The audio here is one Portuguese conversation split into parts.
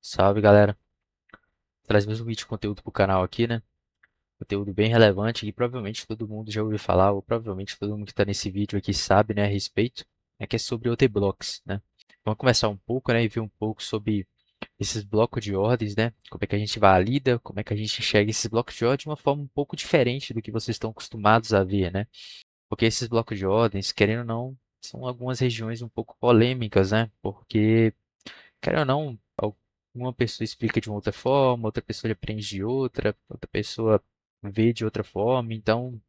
Salve, galera. Traz mais um vídeo de conteúdo pro canal aqui, né? Conteúdo bem relevante e provavelmente todo mundo já ouviu falar, ou provavelmente todo mundo que está nesse vídeo aqui sabe, né, a respeito, que é sobre OT-blocks, né? Vamos começar um pouco, né, e ver um pouco sobre esses blocos de ordens, né? Como é que a gente valida, como é que a gente enxerga esses blocos de ordem de uma forma um pouco diferente do que vocês estão acostumados a ver, né? Porque esses blocos de ordens, querendo ou não, são algumas regiões um pouco polêmicas, né? Porque querendo ou não, uma pessoa explica de uma outra forma, outra pessoa aprende de outra pessoa vê de outra forma, então,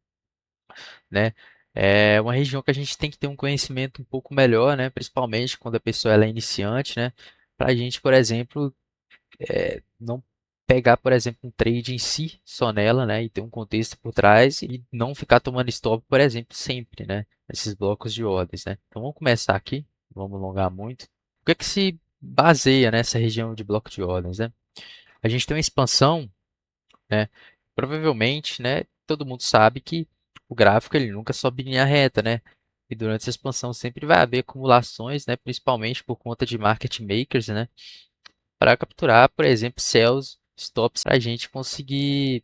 né, é uma região que a gente tem que ter um conhecimento um pouco melhor, né, principalmente quando a pessoa ela é iniciante, né, para a gente, por exemplo, não pegar, por exemplo, um trade em si só nela, né, e ter um contexto por trás e não ficar tomando stop, por exemplo, sempre, né, esses blocos de ordens, né. Então vamos começar aqui, não vamos alongar muito. O que é que se baseia nessa região de bloco de ordens, né? A gente tem uma expansão, né? Provavelmente, né? Todo mundo sabe que o gráfico ele nunca sobe em linha reta, né? E durante essa expansão sempre vai haver acumulações, né? Principalmente por conta de market makers, né? Para capturar, por exemplo, sells, stops, para a gente conseguir,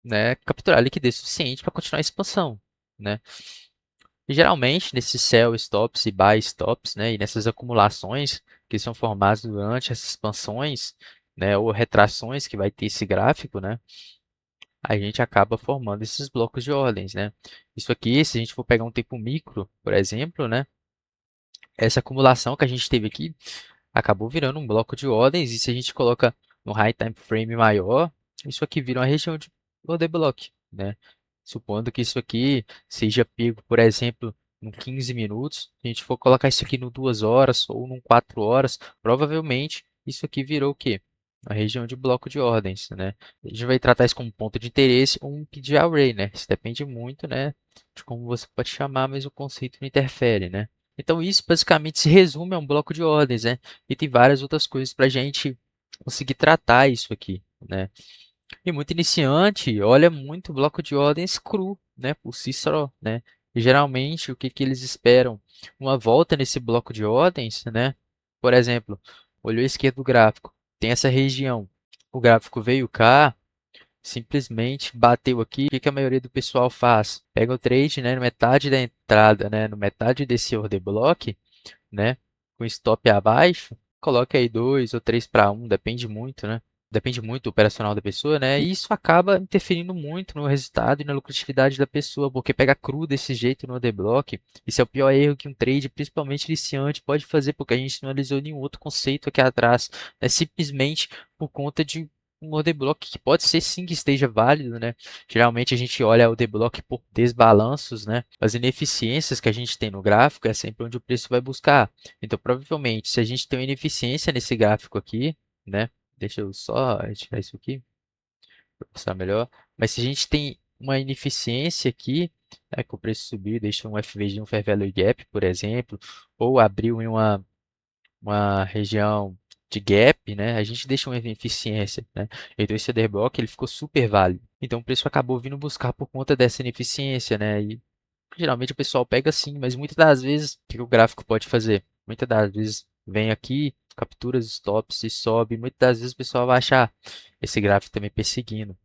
né? Capturar liquidez suficiente para continuar a expansão, né? E geralmente nesses sell stops e buy stops, né, e nessas acumulações que são formadas durante essas expansões, né, ou retrações que vai ter esse gráfico, né, a gente acaba formando esses blocos de ordens, né. Isso aqui, se a gente for pegar um tempo micro, por exemplo, né, essa acumulação que a gente teve aqui acabou virando um bloco de ordens e se a gente coloca no high time frame maior, isso aqui vira uma região de order block, né? Supondo que isso aqui seja pego, por exemplo, em 15 minutos, se a gente for colocar isso aqui no 2 horas ou em 4 horas, provavelmente isso aqui virou o quê? Uma região de bloco de ordens, né? A gente vai tratar isso como ponto de interesse ou um PG array, né? Isso depende muito, né, de como você pode chamar, mas o conceito não interfere, né? Então isso basicamente se resume a um bloco de ordens, né? E tem várias outras coisas para a gente conseguir tratar isso aqui, né? E muito iniciante olha muito bloco de ordens cru, né? Por si só, né? E geralmente o que que eles esperam? Uma volta nesse bloco de ordens, né? Por exemplo, olhou a esquerda do gráfico, tem essa região. O gráfico veio cá, simplesmente bateu aqui. O que que a maioria do pessoal faz? Pega o trade, né? No metade da entrada, né? No metade desse order block, né? Com stop abaixo, coloque aí 2 ou 3 para um, depende muito, né? Depende muito do operacional da pessoa, né? E isso acaba interferindo muito no resultado e na lucratividade da pessoa, porque pega cru desse jeito no order block. Isso é o pior erro que um trade, principalmente iniciante, pode fazer, porque a gente não analisou nenhum outro conceito aqui atrás. É simplesmente por conta de um order block que pode ser sim que esteja válido, né? Geralmente a gente olha o D-Block por desbalanços, né? As ineficiências que a gente tem no gráfico é sempre onde o preço vai buscar. Então, provavelmente, se a gente tem uma ineficiência nesse gráfico aqui, né? Deixa eu só tirar isso aqui para mostrar melhor. Mas se a gente tem uma ineficiência aqui, né, que o preço subiu, deixa um FVG, um Fair Value Gap, por exemplo, ou abriu em uma região de gap, né, a gente deixa uma ineficiência, né? Então esse order block ele ficou super válido. Então o preço acabou vindo buscar por conta dessa ineficiência, né? E geralmente o pessoal pega sim, mas muitas das vezes o que o gráfico pode fazer? Muitas das vezes vem aqui, captura os stops e sobe. Muitas das vezes o pessoal vai achar esse gráfico também perseguindo,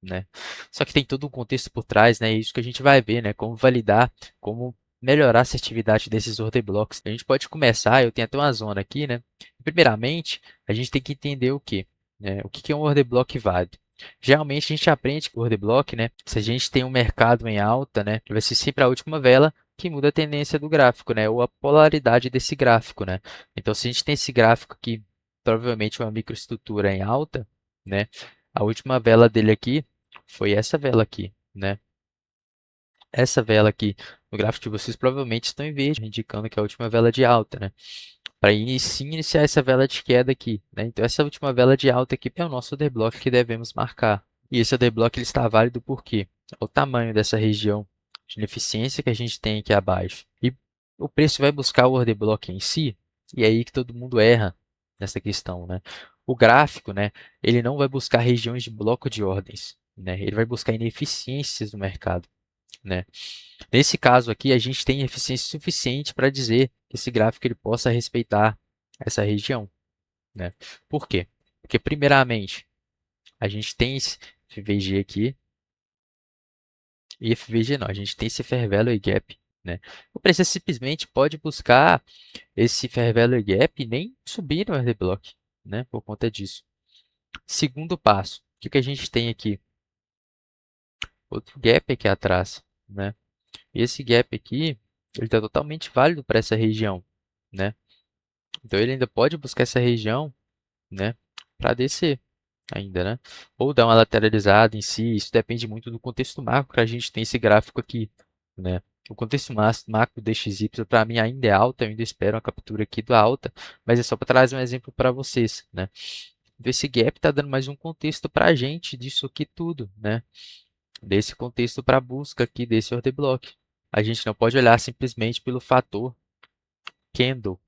né? Só que tem todo um contexto por trás, né? E isso que a gente vai ver, né? Como validar, como melhorar a assertividade desses order blocks. A gente pode começar, eu tenho até uma zona aqui, né? Primeiramente, a gente tem que entender o que, né? O que é um order block válido. Geralmente a gente aprende que o order block, né? Se a gente tem um mercado em alta, né? Vai ser sempre a última vela que muda a tendência do gráfico, né? Ou a polaridade desse gráfico, né? Então, se a gente tem esse gráfico aqui, provavelmente uma microestrutura em alta, né? A última vela dele aqui foi essa vela aqui, né? Essa vela aqui no gráfico de vocês provavelmente estão em verde, indicando que é a última vela de alta, né? Para iniciar essa vela de queda aqui, né? Então essa última vela de alta aqui é o nosso order block que devemos marcar. E esse order block ele está válido por quê? O tamanho dessa região de ineficiência que a gente tem aqui abaixo. E o preço vai buscar o order block em si, e é aí que todo mundo erra nessa questão, né? O gráfico, né, ele não vai buscar regiões de bloco de ordens, né? Ele vai buscar ineficiências no mercado, né? Nesse caso aqui, a gente tem eficiência suficiente para dizer que esse gráfico ele possa respeitar essa região, né? Por quê? Porque, primeiramente, a gente tem esse FVG aqui, e FVG não, a gente tem esse Fair Value Gap, né? O preço simplesmente pode buscar esse Fair Value Gap e nem subir no RD Block, né? Por conta disso. Segundo passo, o que a gente tem aqui? Outro gap aqui atrás, né? E esse gap aqui, ele está totalmente válido para essa região, né? Então, ele ainda pode buscar essa região, né? Para descer ainda, né? Ou dar uma lateralizada em si, isso depende muito do contexto macro que a gente tem esse gráfico aqui, né? O contexto macro DXY para mim ainda é alta, eu ainda espero uma captura aqui do alta, mas é só para trazer um exemplo para vocês, né? Então, esse gap está dando mais um contexto para a gente disso aqui tudo, né? Desse contexto para a busca aqui desse order block. A gente não pode olhar simplesmente pelo fator candle,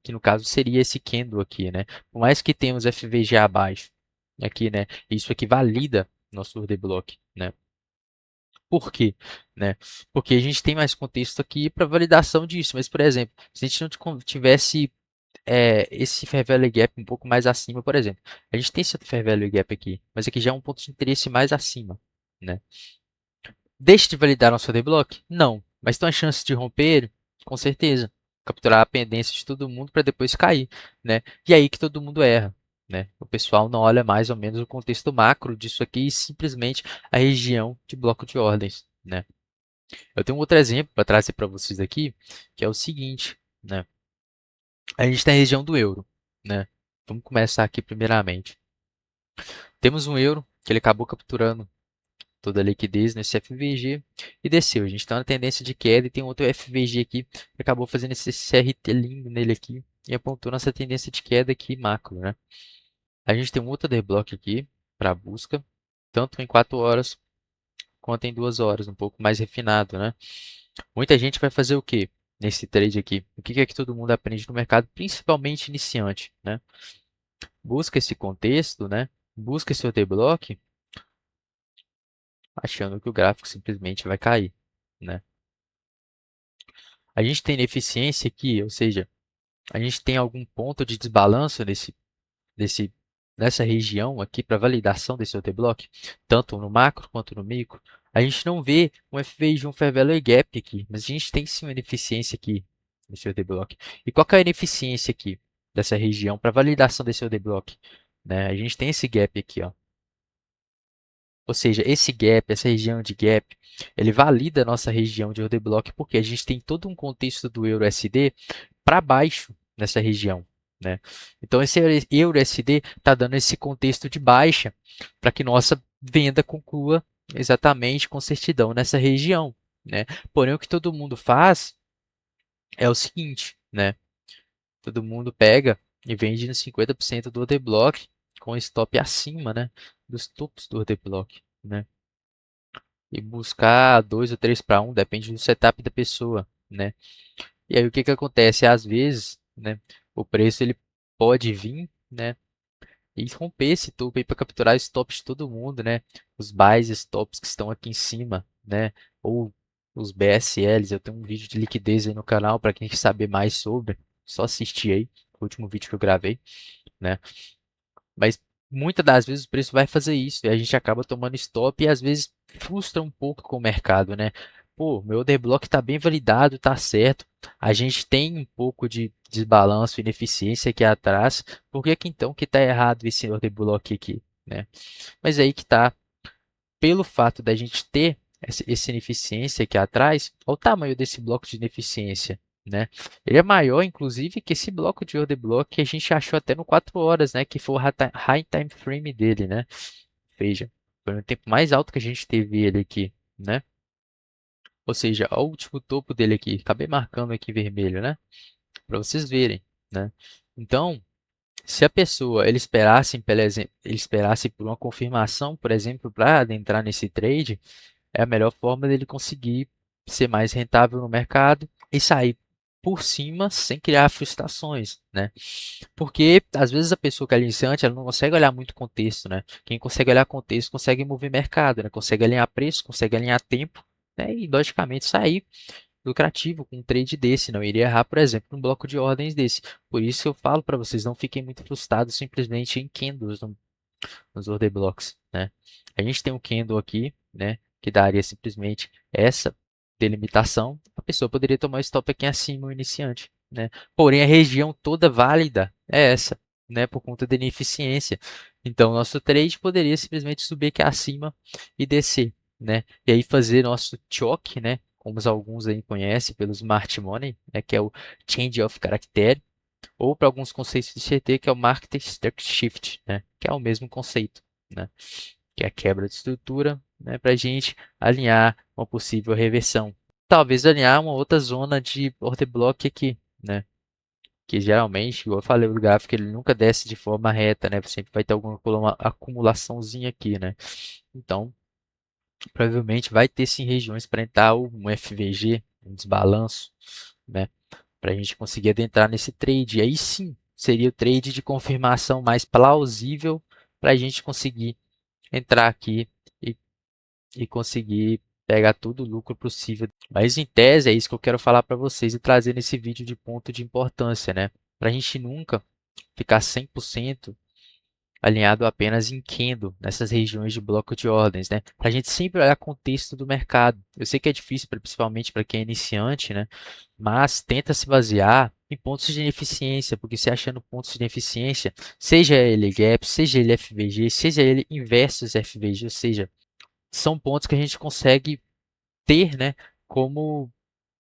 que no caso seria esse candle aqui, né? Por mais que tenhamos FVG abaixo aqui, né? Isso aqui valida nosso order block, né? Por quê? Né? Porque a gente tem mais contexto aqui para validação disso. Mas, por exemplo, se a gente não tivesse esse Fair Value Gap um pouco mais acima, por exemplo, a gente tem esse Fair Value Gap aqui, mas aqui já é um ponto de interesse mais acima, né? Deixa de validar nosso order block? Não. Mas tem uma chance de romper ele? Com certeza. Capturar a pendência de todo mundo para depois cair, né? E aí que todo mundo erra, né? O pessoal não olha mais ou menos o contexto macro disso aqui e simplesmente a região de bloco de ordens, né? Eu tenho um outro exemplo para trazer para vocês aqui, que é o seguinte, né? A gente está na região do euro, né? Vamos começar aqui primeiramente. Temos um euro que ele acabou capturando toda a liquidez nesse FVG e desceu. A gente está na tendência de queda e tem outro FVG aqui que acabou fazendo esse CRT lindo nele aqui e apontou nossa tendência de queda aqui macro, né? A gente tem um outro order block aqui para busca, tanto em 4 horas quanto em 2 horas, um pouco mais refinado, né? Muita gente vai fazer o quê nesse trade aqui? O que é que todo mundo aprende no mercado, principalmente iniciante, né? Busca esse contexto, né? Busca esse order block, achando que o gráfico simplesmente vai cair, né? A gente tem ineficiência aqui, ou seja, a gente tem algum ponto de desbalanço nessa região aqui para validação desse order block, tanto no macro quanto no micro. A gente não vê um FVG, um Fair Value Gap aqui, mas a gente tem sim uma ineficiência aqui nesse order block. E qual que é a ineficiência aqui dessa região para validação desse order block? Né? A gente tem esse gap aqui, ó. Ou seja, esse gap, essa região de gap, ele valida a nossa região de order block porque a gente tem todo um contexto do EURUSD para baixo nessa região, né? Então, esse EURUSD está dando esse contexto de baixa para que nossa venda conclua exatamente com certidão nessa região, né? Porém, o que todo mundo faz é o seguinte, né? Todo mundo pega e vende no 50% do order block com stop acima, né? Dos topos do order block, né? E buscar 2 ou 3 para 1, depende do setup da pessoa, né? E aí o que acontece? Às vezes, né, o preço ele pode vir, né, e romper esse topo aí para capturar stops de todo mundo, né? Os buys e stops que estão aqui em cima, né? Ou os BSLs. Eu tenho um vídeo de liquidez aí no canal para quem quer saber mais sobre, só assistir aí, o último vídeo que eu gravei, né? Mas muitas das vezes o preço vai fazer isso e a gente acaba tomando stop e às vezes frustra um pouco com o mercado, né? Pô, meu order block está bem validado, está certo. A gente tem um pouco de desbalanço, ineficiência aqui atrás. Por que que então que está errado esse order block aqui, né? Mas aí que está, pelo fato da gente ter essa ineficiência aqui atrás, olha o tamanho desse bloco de ineficiência, né? Ele é maior, inclusive, que esse bloco de order block que a gente achou até no 4 horas, né? Que foi o high time frame dele, né? Veja, foi o tempo mais alto que a gente teve ele aqui, né? Ou seja, olha o último topo dele aqui. Acabei marcando aqui vermelho, né? Para vocês verem, né? Então, se a pessoa ele esperasse por uma confirmação, por exemplo, para adentrar nesse trade, é a melhor forma dele conseguir ser mais rentável no mercado e sair por cima sem criar frustrações, né? Porque às vezes a pessoa que é iniciante, ela não consegue olhar muito contexto, né? Quem consegue olhar contexto consegue mover mercado, né? Consegue alinhar preço, consegue alinhar tempo, né? E logicamente sair lucrativo com um trade desse, não iria errar, por exemplo, num bloco de ordens desse. Por isso eu falo para vocês, não fiquem muito frustrados simplesmente em candles nos order blocks, né? A gente tem um candle aqui, né, que daria simplesmente essa delimitação. A pessoa poderia tomar stop aqui acima, o iniciante, né? Porém, a região toda válida é essa, né, por conta da ineficiência. Então, nosso trade poderia simplesmente subir aqui acima e descer, né? E aí fazer nosso choque, né, como alguns aí conhecem pelo Smart Money, né, que é o Change of Character, ou para alguns conceitos de CT, que é o Market Structure Shift, né? Que é o mesmo conceito, né? Que é a quebra de estrutura, né? Para a gente alinhar uma possível reversão. Talvez alinhar uma outra zona de order block aqui, né? Que geralmente, igual eu falei, o gráfico ele nunca desce de forma reta, né? Sempre vai ter alguma acumulaçãozinha aqui, né? Então, provavelmente vai ter sim regiões para entrar um FVG, um desbalanço, né? Para a gente conseguir adentrar nesse trade. E aí sim, seria o trade de confirmação mais plausível para a gente conseguir entrar aqui e, e conseguir pegar todo o lucro possível. Mas em tese é isso que eu quero falar para vocês e trazer nesse vídeo de ponto de importância, né? Para a gente nunca ficar 100% alinhado apenas em candle, nessas regiões de bloco de ordens, né? Para a gente sempre olhar o contexto do mercado. Eu sei que é difícil, principalmente para quem é iniciante, né? Mas tenta se basear em pontos de ineficiência, porque se achando pontos de ineficiência, seja ele gap, seja ele FVG, seja ele inversos FVG, ou seja, são pontos que a gente consegue ter, né, como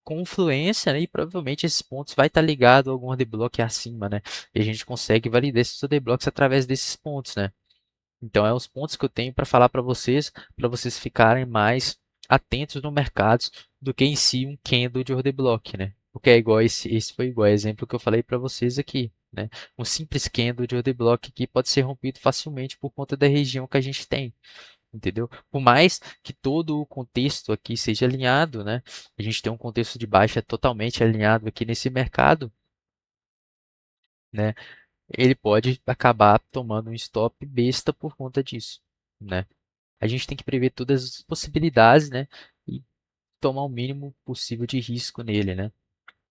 confluência, né, e provavelmente esses pontos vai estar ligado a algum order block acima, né, e a gente consegue validar esses order blocks através desses pontos, né. Então, é os pontos que eu tenho para vocês ficarem mais atentos no mercado do que em si um candle de order block, né? Porque é igual esse foi igual exemplo que eu falei para vocês aqui, né? Um simples candle de order block aqui pode ser rompido facilmente por conta da região que a gente tem, entendeu? Por mais que todo o contexto aqui seja alinhado, né? A gente tem um contexto de baixa totalmente alinhado aqui nesse mercado, né? Ele pode acabar tomando um stop besta por conta disso, né? A gente tem que prever todas as possibilidades, né? E tomar o mínimo possível de risco nele, né?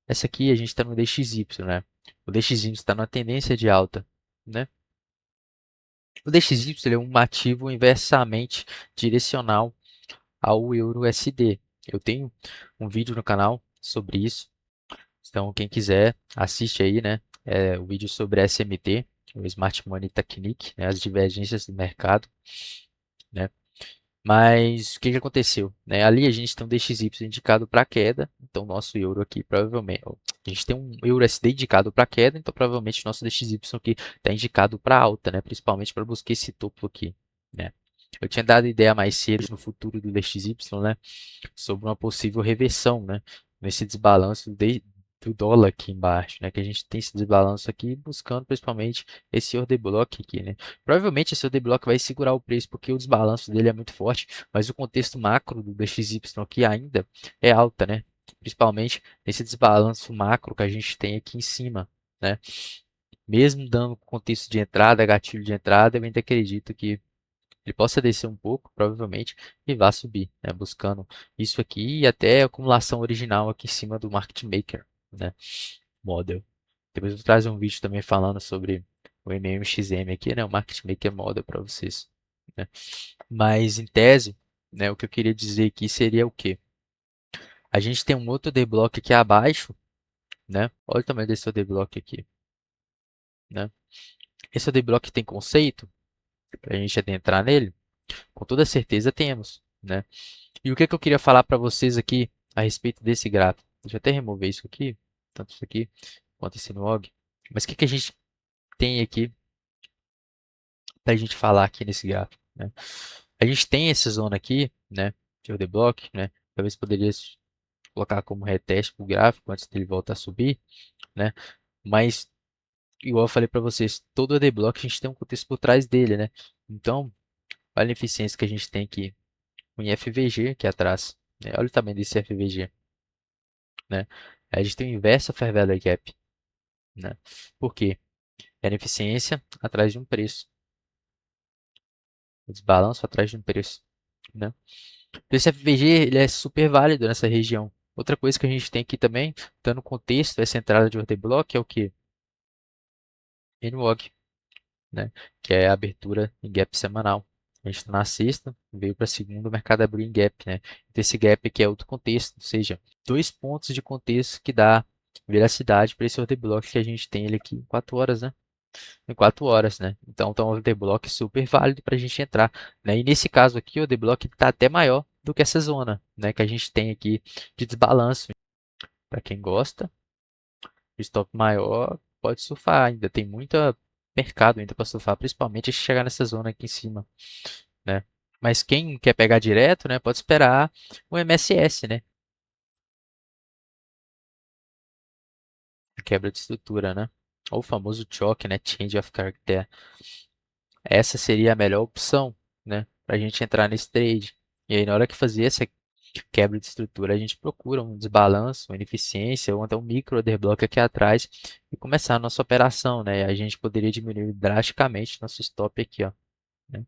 Essa aqui a gente está no DXY, né? O DXY está na tendência de alta, né? O DXY ele é um ativo inversamente direcional ao euro USD. Eu tenho um vídeo no canal sobre isso. Então, quem quiser, assiste aí, né? É o vídeo sobre SMT, o Smart Money Technique, né? As divergências do mercado, né? Mas o que que aconteceu, né? Ali a gente tem um DXY indicado para queda, então nosso euro aqui provavelmente, ó, a gente tem um euro USD indicado para queda, então provavelmente nosso DXY aqui está indicado para alta, né? Principalmente para buscar esse topo aqui, né? Eu tinha dado ideia mais cedo no futuro do DXY, né? Sobre uma possível reversão, né? Nesse desbalanço do dólar aqui embaixo, né? Que a gente tem esse desbalanço aqui buscando principalmente esse order block aqui, né? Provavelmente esse order block vai segurar o preço porque o desbalanço dele é muito forte, mas o contexto macro do DXY aqui ainda é alta, né? Principalmente nesse desbalanço macro que a gente tem aqui em cima, né? Mesmo dando contexto de entrada, gatilho de entrada, eu ainda acredito que ele possa descer um pouco, provavelmente, e vá subir, né? Buscando isso aqui e até a acumulação original aqui em cima do Market Maker, né? Model. Depois eu vou trazer um vídeo também falando sobre o MMXM aqui, né? O Market Maker Model para vocês, né? Mas em tese, né? O que eu queria dizer aqui seria o quê? A gente tem um outro D-Block aqui abaixo, né? Olha o tamanho desse D-Block aqui, né? Esse D-Block tem conceito para a gente adentrar nele? Com toda certeza temos, né? E o que, que eu queria falar para vocês aqui a respeito desse gráfico? Deixa eu até remover isso aqui, tanto isso aqui quanto esse log. Mas o que, que a gente tem aqui para a gente falar aqui nesse gráfico, né? A gente tem essa zona aqui, né, de order block, né? Talvez poderia colocar como reteste para o gráfico antes dele voltar a subir, né? Mas, igual eu falei para vocês, todo order block a gente tem um contexto por trás dele, né? Então, olha a eficiência que a gente tem aqui em FVG aqui atrás, né? Olha o tamanho desse FVG, né? A gente tem o inverso Fair Value Gap, né? Por quê? É a ineficiência atrás de um preço, o desbalanço atrás de um preço, né? Então, esse FVG ele é super válido nessa região, Outra coisa que a gente tem aqui também, dando contexto, essa entrada de order block é o que? NWOG, né? Que é a abertura em gap semanal. A gente está na sexta, veio para a segunda, o mercado abriu em gap, né? Então, esse gap aqui é outro contexto, ou seja, 2 pontos de contexto que dá veracidade para esse order block que a gente tem ele aqui em 4 horas, né? Em 4 horas, né? Então, tá um order block super válido para a gente entrar, né? E nesse caso aqui, o order block está até maior do que essa zona, né? Que a gente tem aqui de desbalanço. Para quem gosta, stop maior, pode surfar. Ainda tem muito mercado ainda para surfar, principalmente se chegar nessa zona aqui em cima, né? Mas quem quer pegar direto, né, pode esperar o MSS, né? Quebra de estrutura, né? Ou o famoso choke, né? Change of character. Essa seria a melhor opção, né? Para a gente entrar nesse trade. E aí, na hora que fazer essa quebra de estrutura, a gente procura um desbalanço, uma ineficiência ou até um micro order block aqui atrás e começar a nossa operação, né? A gente poderia diminuir drasticamente nosso stop aqui, ó, né?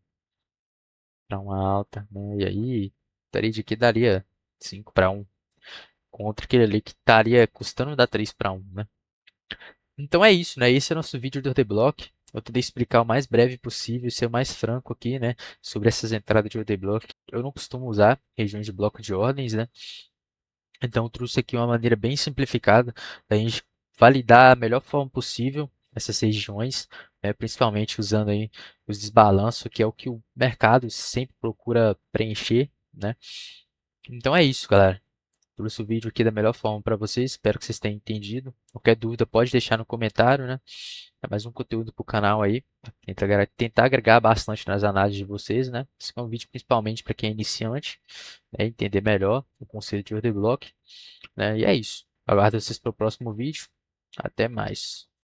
Para uma alta, né? E aí, o trade aqui daria 5 para 1 contra aquele ali que estaria custando dar 3 para 1, né? Então é isso, né? Esse é o nosso vídeo do order block. Eu tentei explicar o mais breve possível, ser o mais franco aqui, né? Sobre essas entradas de order block. Eu não costumo usar regiões de bloco de ordens, né? Então, eu trouxe aqui uma maneira bem simplificada da gente validar a melhor forma possível essas regiões, né, principalmente usando aí os desbalanços, que é o que o mercado sempre procura preencher, né? Então é isso, galera. Trouxe o vídeo aqui da melhor forma para vocês. Espero que vocês tenham entendido. Qualquer dúvida pode deixar no comentário, né? É mais um conteúdo para o canal aí. Tentar agregar bastante nas análises de vocês, né? Esse é um vídeo principalmente para quem é iniciante, né? Entender melhor o conceito de order block, né? E é isso. Aguardo vocês para o próximo vídeo. Até mais.